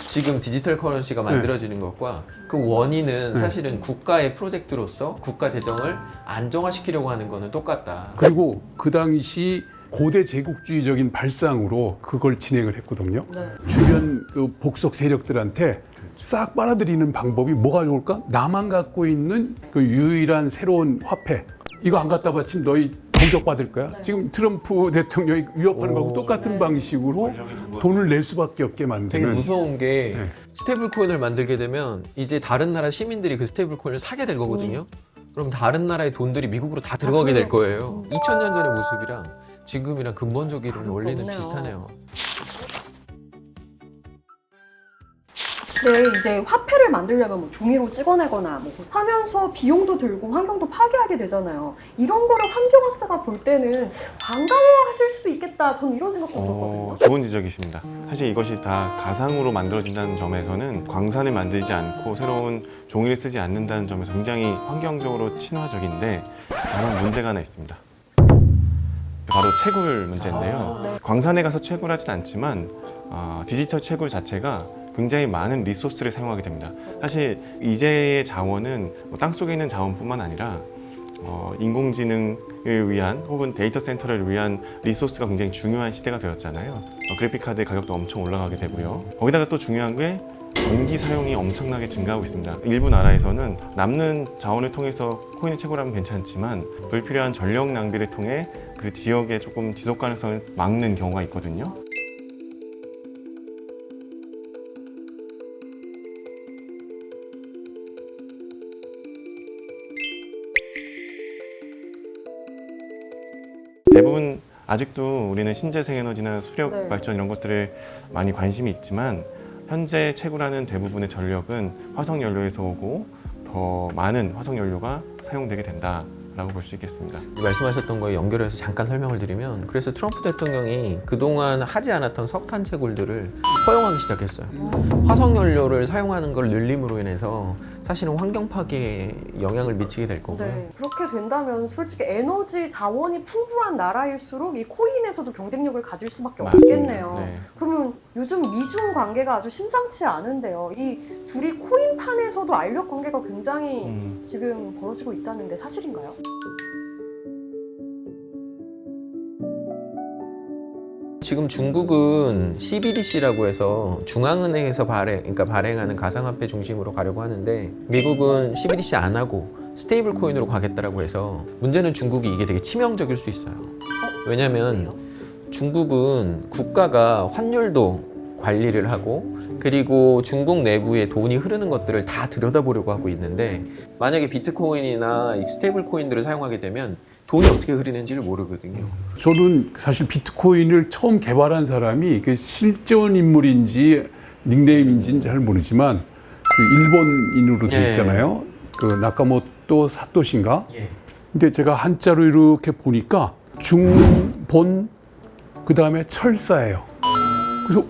지금 디지털 커런시가 만들어지는 것과 그 원인은 사실은 국가의 프로젝트로서 국가 재정을 안정화시키려고 하는 거는 똑같다. 그리고 그 당시 고대 제국주의적인 발상으로 그걸 진행을 했거든요. 네. 주변 그 복속 세력들한테 싹 빨아들이는 방법이 뭐가 좋을까? 나만 갖고 있는 그 유일한 새로운 화폐. 이거 안 갖다 바치면 너희 공격받을 거야. 지금 트럼프 대통령이 위협하는 거하고 똑같은 방식으로 돈을 낼 수밖에 없게 되게 만드는. 무서운 게 네. 스테이블 코인을 만들게 되면 이제 다른 나라 시민들이 그 스테이블 코인을 사게 될 거거든요. 그럼 다른 나라의 돈들이 미국으로 다 들어가게 될 거예요. 2000년 전의 모습이랑 지금이랑 근본적인 원리는 없네요. 비슷하네요. 네, 이제 화폐를 만들려면 뭐 종이로 찍어내거나 뭐 하면서 비용도 들고 환경도 파괴하게 되잖아요. 이런 거를 환경학자가 볼 때는 반감하실 수도 있겠다. 저는 이런 생각도 들었거든요. 좋은 지적이십니다. 사실 이것이 다 가상으로 만들어진다는 점에서는 광산을 만들지 않고 새로운 종이를 쓰지 않는다는 점에서 굉장히 환경적으로 친화적인데 다만 문제가 하나 있습니다. 바로 채굴 문제인데요. 광산에 가서 채굴하진 않지만 디지털 채굴 자체가 굉장히 많은 리소스를 사용하게 됩니다. 사실 이제의 자원은 땅속에 있는 자원뿐만 아니라 인공지능을 위한 혹은 데이터 센터를 위한 리소스가 굉장히 중요한 시대가 되었잖아요. 그래픽카드의 가격도 엄청 올라가게 되고요. 거기다가 또 중요한 게 전기 사용이 엄청나게 증가하고 있습니다. 일부 나라에서는 남는 자원을 통해서 코인을 채굴하면 괜찮지만 불필요한 전력 낭비를 통해 그 지역의 조금 지속 가능성을 막는 경우가 있거든요. 대부분 아직도 우리는 신재생에너지나 수력 네. 발전 이런 것들을 많이 관심이 있지만 현재 채굴하는 대부분의 전력은 화석연료에서 오고 더 많은 화석연료가 사용되게 된다라고 볼 수 있겠습니다. 말씀하셨던 거에 연결해서 잠깐 설명을 드리면 그래서 트럼프 대통령이 그동안 하지 않았던 석탄 채굴들을 허용하기 시작했어요. 화석연료를 사용하는 걸 늘림으로 인해서 사실은 환경 파괴에 영향을 미치게 될 거고요. 네, 그렇게 된다면 솔직히 에너지 자원이 풍부한 나라일수록 이 코인에서도 경쟁력을 가질 수밖에 맞습니다. 없겠네요. 네. 그러면 요즘 미중 관계가 아주 심상치 않은데요. 이 둘이 코인판에서도 알력 관계가 굉장히 지금 벌어지고 있다는데 사실인가요? 지금 중국은 CBDC라고 해서 중앙은행에서 발행하는 가상화폐 중심으로 가려고 하는데 미국은 CBDC 안 하고 스테이블 코인으로 가겠다라고 해서 문제는 중국이 이게 되게 치명적일 수 있어요. 왜냐면 왜요? 중국은 국가가 환율도 관리를 하고 그리고 중국 내부에 돈이 흐르는 것들을 다 들여다보려고 하고 있는데 만약에 비트코인이나 이 스테이블 코인들을 사용하게 되면 돈이 어떻게 흐르는지를 모르거든요. 저는 사실 비트코인을 처음 개발한 사람이 그 실존 인물인지 닉네임인지는 잘 모르지만 그 일본인으로 돼 예. 있잖아요. 그 나카모토 사토시인가? 예. 근데 제가 한자로 이렇게 보니까 중본 그 다음에 철사예요. 그래서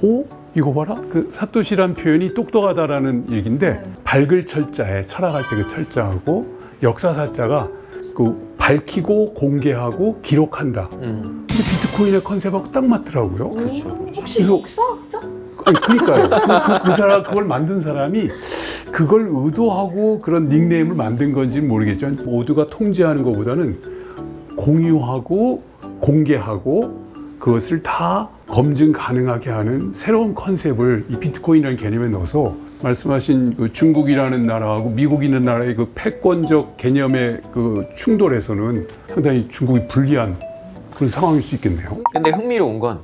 이거 봐라. 그 사토시란 표현이 똑똑하다라는 얘기인데 밝을 철자에 철학할 때 그 철자하고 역사사자가 그 밝히고 공개하고 기록한다. 근데 비트코인의 컨셉하고 딱 맞더라고요. 그렇죠. 혹시 그래서- 역사학자? 아니, 그러니까요. 그 사람 그걸 만든 사람이 그걸 의도하고 그런 닉네임을 만든 건지는 모르겠지만 모두가 통제하는 것보다는 공유하고 공개하고 그것을 다 검증 가능하게 하는 새로운 컨셉을 이 비트코인이라는 개념에 넣어서 말씀하신 그 중국이라는 나라하고 미국이라는 나라의 그 패권적 개념의 그 충돌에서는 상당히 중국이 불리한 그런 상황일 수 있겠네요. 근데 흥미로운 건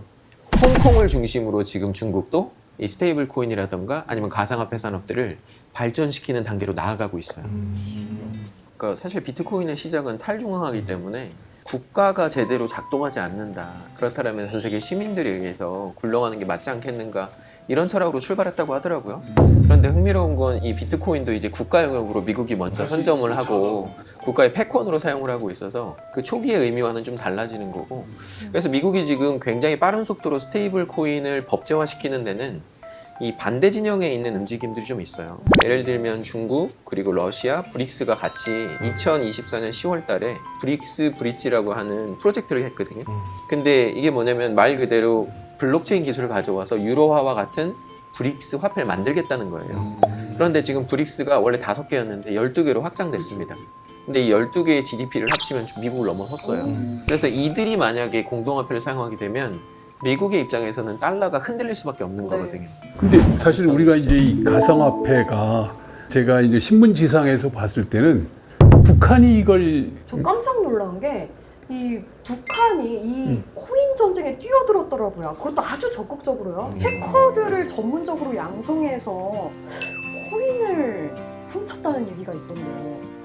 홍콩을 중심으로 지금 중국도 이 스테이블 코인이라던가 아니면 가상화폐 산업들을 발전시키는 단계로 나아가고 있어요. 그러니까 사실 비트코인의 시작은 탈중앙화이기 때문에 국가가 제대로 작동하지 않는다. 그렇다면 전 세계 시민들에 의해서 굴러가는 게 맞지 않겠는가 이런 철학으로 출발했다고 하더라고요. 그런데 흥미로운 건 이 비트코인도 이제 국가 영역으로 미국이 먼저 선점을 하고 국가의 패권으로 사용을 하고 있어서 그 초기의 의미와는 좀 달라지는 거고 그래서 미국이 지금 굉장히 빠른 속도로 스테이블 코인을 법제화시키는 데는 이 반대 진영에 있는 움직임들이 좀 있어요. 예를 들면 중국 그리고 러시아, 브릭스가 같이 2024년 10월 달에 브릭스 브릿지라고 하는 프로젝트를 했거든요. 근데 이게 뭐냐면 말 그대로 블록체인 기술을 가져와서 유로화와 같은 브릭스 화폐를 만들겠다는 거예요. 그런데 지금 브릭스가 원래 5개였는데 12개로 확장됐습니다. 근데 이 12개의 GDP를 합치면 미국을 넘어섰어요. 그래서 이들이 만약에 공동화폐를 사용하게 되면 미국의 입장에서는 달러가 흔들릴 수밖에 없는 네. 거거든요. 근데 사실 우리가 이제 이 가상화폐가 제가 이제 신문지상에서 봤을 때는 북한이 이걸 저 깜짝 놀란 게 이 북한이 이 코인 전쟁에 뛰어들었더라고요. 그것도 아주 적극적으로요. 해커들을 전문적으로 양성해서 코인을 훔쳤다는 얘기가 있던데.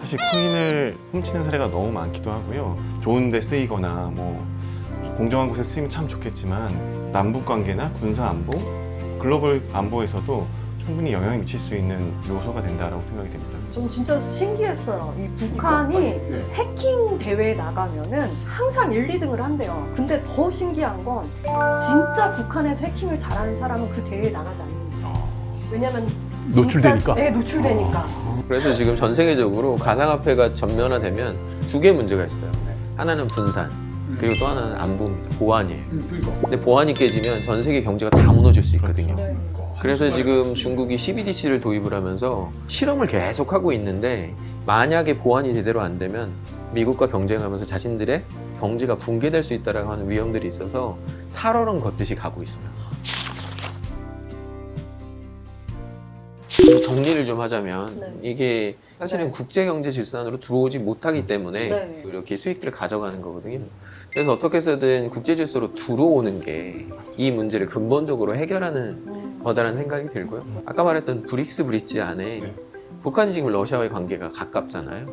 사실 코인을 훔치는 사례가 너무 많기도 하고요. 좋은 데 쓰이거나 뭐 공정한 곳에 쓰이면 참 좋겠지만 남북 관계나 군사 안보, 글로벌 안보에서도 충분히 영향을 미칠 수 있는 요소가 된다라고 생각이 됩니다. 저는 진짜 신기했어요. 이 북한이 해킹 대회에 나가면은 항상 1, 2등을 한대요. 근데 더 신기한 건 진짜 북한에서 해킹을 잘하는 사람은 그 대회에 나가지 않는지. 왜냐면 진짜- 노출되니까? 네, 노출되니까. 그래서 지금 전 세계적으로 가상화폐가 전면화되면 2개의 문제가 있어요. 하나는 분산, 그리고 또 하나는 안보입니다. 보안이에요. 근데 보안이 깨지면 전 세계 경제가 다 무너질 수 있거든요. 네. 그래서 지금 중국이 CBDC를 도입을 하면서 실험을 계속 하고 있는데 만약에 보안이 제대로 안 되면 미국과 경쟁하면서 자신들의 경제가 붕괴될 수 있다라고 하는 위험들이 있어서 살얼음 걷듯이 가고 있어요. 정리를 좀 하자면 네. 이게 사실은 네. 국제경제 질서 안으로 들어오지 못하기 때문에 네. 이렇게 수익들을 가져가는 거거든요. 그래서 어떻게 해서든 국제 질서로 들어오는 게 이 문제를 근본적으로 해결하는 거다라는 생각이 들고요. 아까 말했던 브릭스 브릿지 안에 북한이 지금 러시아와의 관계가 가깝잖아요.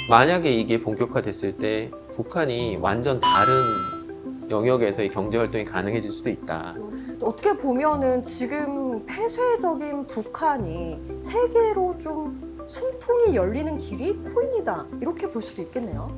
만약에 이게 본격화됐을 때 북한이 완전 다른 영역에서의 경제 활동이 가능해질 수도 있다. 어떻게 보면은 지금 폐쇄적인 북한이 세계로 좀 숨통이 열리는 길이 코인이다. 이렇게 볼 수도 있겠네요.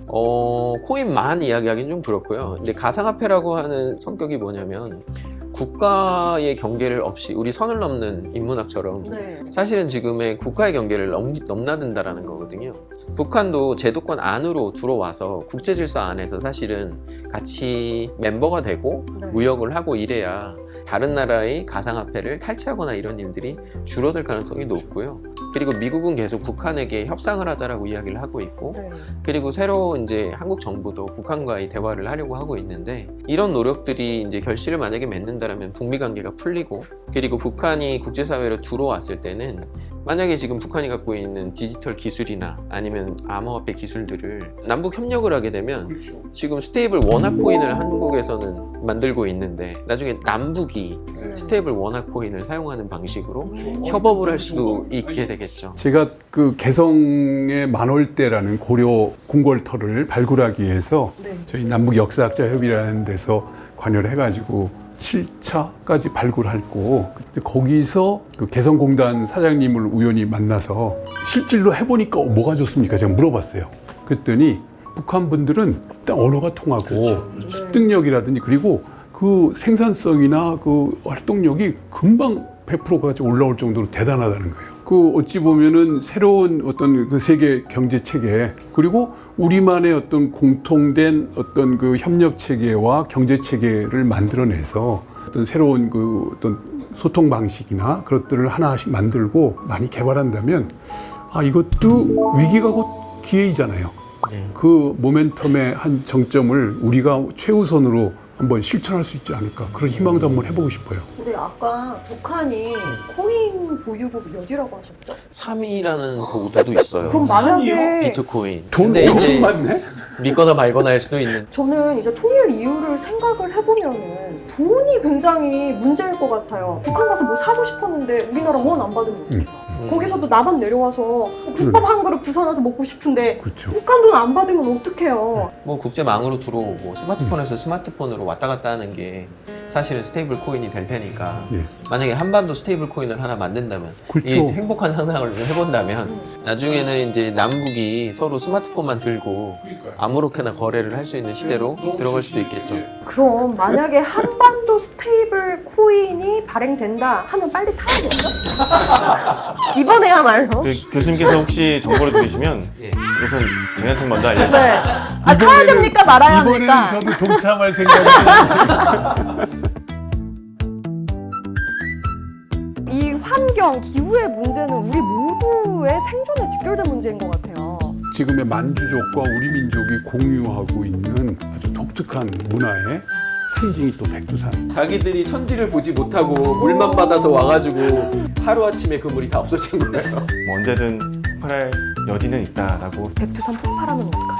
코인만 이야기하기는 좀 그렇고요. 근데 가상화폐라고 하는 성격이 뭐냐면 국가의 경계를 없이 우리 선을 넘는 인문학처럼 네. 사실은 지금의 국가의 경계를 넘나든다라는 거거든요. 북한도 제도권 안으로 들어와서 국제 질서 안에서 사실은 같이 멤버가 되고 네. 무역을 하고 이래야 다른 나라의 가상화폐를 탈취하거나 이런 일들이 줄어들 가능성이 높고요. 그리고 미국은 계속 북한에게 협상을 하자라고 이야기를 하고 있고, 네. 그리고 새로 이제 한국 정부도 북한과의 대화를 하려고 하고 있는데, 이런 노력들이 이제 결실을 만약에 맺는다라면 북미 관계가 풀리고, 그리고 북한이 국제사회로 들어왔을 때는 만약에 지금 북한이 갖고 있는 디지털 기술이나 아니면 암호화폐 기술들을 남북 협력을 하게 되면 지금 스테이블 원화 코인을 한국에서는 만들고 있는데 나중에 남북이 스테이블 원화 코인을 사용하는 방식으로 협업을 할 수도 있게 되겠죠. 제가 그 개성의 만월대라는 고려 궁궐터를 발굴하기 위해서 네. 저희 남북 역사학자 협의라는 데서 관여를 해가지고 7차까지 발굴했고, 그때 거기서 그 개성공단 사장님을 우연히 만나서 실질로 해보니까 뭐가 좋습니까? 제가 물어봤어요. 그랬더니 북한 분들은 일단 언어가 통하고 습득력이라든지 그리고 그 생산성이나 그 활동력이 금방 100%까지 올라올 정도로 대단하다는 거예요. 그 어찌 보면은 새로운 어떤 그 세계 경제 체계 그리고 우리만의 어떤 공통된 어떤 그 협력 체계와 경제 체계를 만들어내서 어떤 새로운 그 어떤 소통 방식이나 그것들을 하나씩 만들고 많이 개발한다면 이것도 위기가 곧 기회이잖아요. 그 모멘텀의 한 정점을 우리가 최우선으로 한번 실천할 수 있지 않을까 그런 희망도 한번 해보고 싶어요. 근데 아까 북한이 코인 보유국 몇이라고 하셨죠? 3위라는 보도도 있어요. 그럼 만약에 비트코인. 돈 근데 엄청 이제 많네? 믿거나 말거나 할 수도 있는. 저는 이제 통일 이유를 생각을 해보면은 돈이 굉장히 문제일 것 같아요. 북한 가서 뭐 사고 싶었는데 우리나라 원 안 받으면 어떡해요? 거기서도 나만 내려와서 국밥 한 그릇 부산에서 먹고 싶은데 그렇죠. 북한 돈 안 받으면 어떡해요? 뭐 국제망으로 들어오고 스마트폰에서 스마트폰으로 왔다 갔다 하는 게 사실은 스테이블 코인이 될 테니까 예. 만약에 한반도 스테이블 코인을 하나 만든다면 그렇죠. 이 행복한 상상을 좀 해본다면 나중에는 이제 남북이 서로 스마트폰만 들고 아무렇게나 거래를 할 수 있는 시대로 들어갈 수도 있겠죠. 그럼 만약에 한반도 스테이블 코인이 발행된다 하면 빨리 타야겠죠? 이번에야말로. 그 교수님께서 혹시 정보를 들으시면 예. 우선 저희한테 먼저 알려주세요. 네. 타야 됩니까 말아야 이번에는 합니까? 저도 동참할 생각이 이 환경, 기후의 문제는 우리 모두의 생존에 직결된 문제인 것 같아요. 지금의 만주족과 우리 민족이 공유하고 있는 아주 독특한 문화의 상징이 또 백두산. 자기들이 천지를 보지 못하고 물만 받아서 와가지고 하루아침에 그 물이 다 없어진 거예요. 뭐 언제든 폭발할 여지는 있다라고 백두산 폭발하면 어떡하죠?